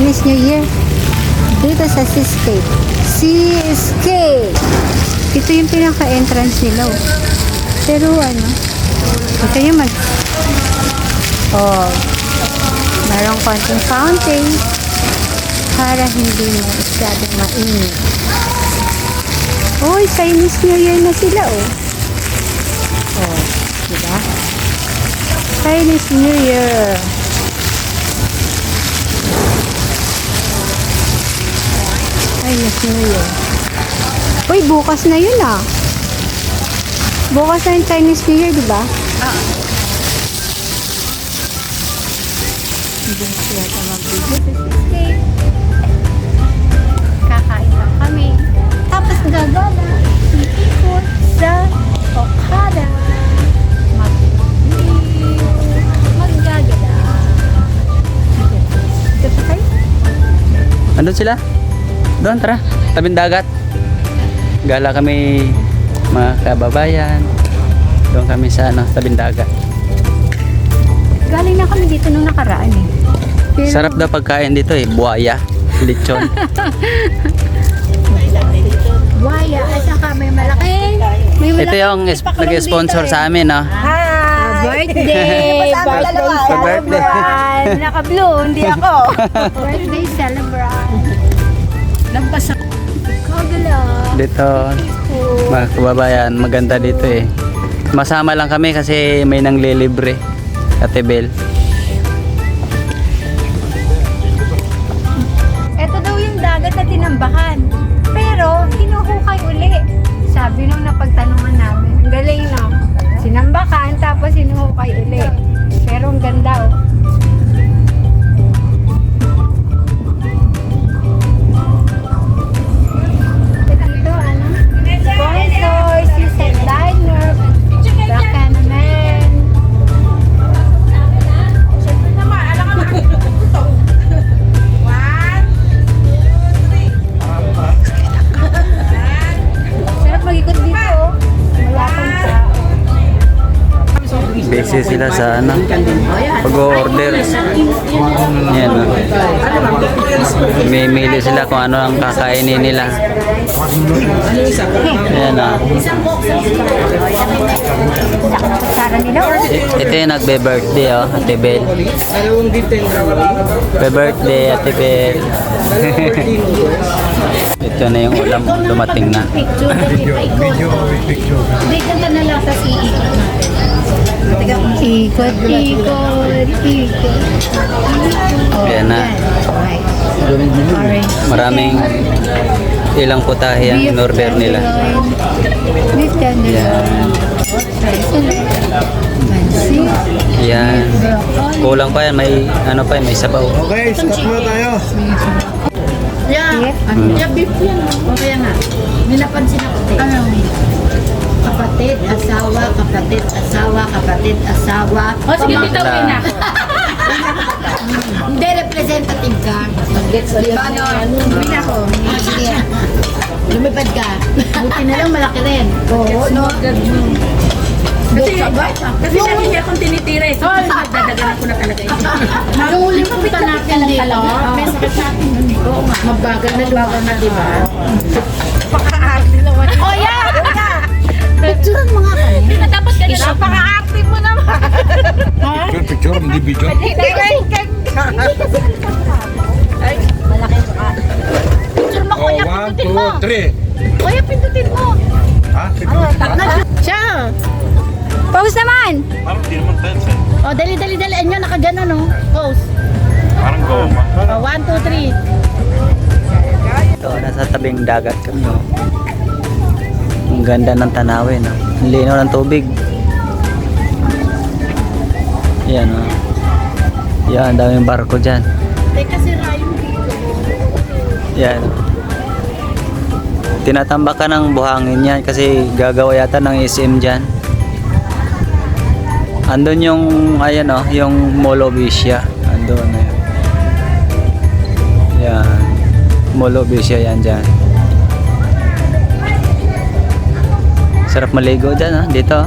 Chinese New Year dito sa Seascape. Seascape! Ito yung pinaka-entrance nila. Oh. Pero ano, ito yung merong konting fountain para hindi mo masyadong mainit. Oh, Chinese New Year na sila, oh. Oh, diba? Chinese New Year. Chinese New Year. Uy, bukas na yun, ah. Bukas na yung Chinese New Year, diba? Hindi siya ito mag-video. Kakain lang kami. Tapos gagala. Ikot sa Okada. Maggagala. Ito pa kayo? Andun sila? Doon, tara. Tabing dagat. Gala kami mga kababayan. Doon kami sa tabing dagat. Galing na kami dito nung nakaraan eh. Pero, Sarap daw pagkain dito eh. Buhaya, lechon. buhaya at saka may malaki. May Ito yung nag-sponsor sa amin, no? Birthday! Birthday celebrant! Naka-blue, hindi ako. Birthday celebrant. Lampas ako. Kagala. Dito, mga kababayan, maganda dito eh. Masama lang kami kasi may nanglilibre. Ate Bel. Ito daw yung dagat na tinambakan. Pero, hinuhukay uli. Sabi nung napagtanungan namin. Ang galing, no? Sinambakan, tapos hinuhukay uli. Pero ang ganda, oh. Ito, ano? Sponsor, Seaside Diner, Baka naman. Sarap mag-ikot dito, oh. Wala pang tao. Busy sila sa pag-order. Yan, no? Mimili sila kung ano ang kakainin nila. Yan, no? Sara nila, oh. Ito yung nagbe-birthday, oh, Ate Bel. Be-birthday, Ate Bel. Ito na yung ulam, dumating na. Picture. Dito ka na lang sa ikot. Yan na. Maraming ilang putahe ang in-order nila. Yan. Yan. Kulang pa yan, may ano pa yan, may sabaw. Okay, start muna tayo. Yeah, beef yan. O kaya nga, nilapansin ako. Kapatid, asawa, kapatid, asawa, kapatid, asawa. O sige, dito na. Hindi, representative ka. Paano? Hindi ako. Sige. Lumipad ka. Buti na lang malaki rin. Oo, no? Kasi lagi niya akong tinitira eh. So, dadaganan ko na talaga ito. Nung uli mo pa natin dito, may sakit sa atin. Oo nga. Mabagal na, di ba? Paka-arte naman. Oh, yeah! Picturean mo nga kami. Dapat ka na. Paka-arte mo naman. Picture, hindi video. Malaki mo ka. Picture mo, kuya, pindutin mo. 1, 2, 3. Kuya, pindutin mo. Ha? Picture. Siya! Pause naman. Parang di naman tense eh. O, dali. Anyo, nakagano, no? Pose. Parang goma. O, 1, 2, 3. Ito, nasa tabing dagat kami. Oh. Ang ganda ng tanawin. Oh. Ang linaw ng tubig. Yan, oh. Yan, daming barko dyan. Teka, sira yung dito. Yan. Tinatambak ka ng buhangin yan kasi gagawa yata ng SM dyan. Andun yung, ayan, oh, yung Molobisia. Andun, ayan. Yan. Molobisia yan dyan. Sarap maligo dyan, dito.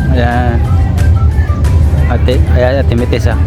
Ayan. Ate Ate Mites ah.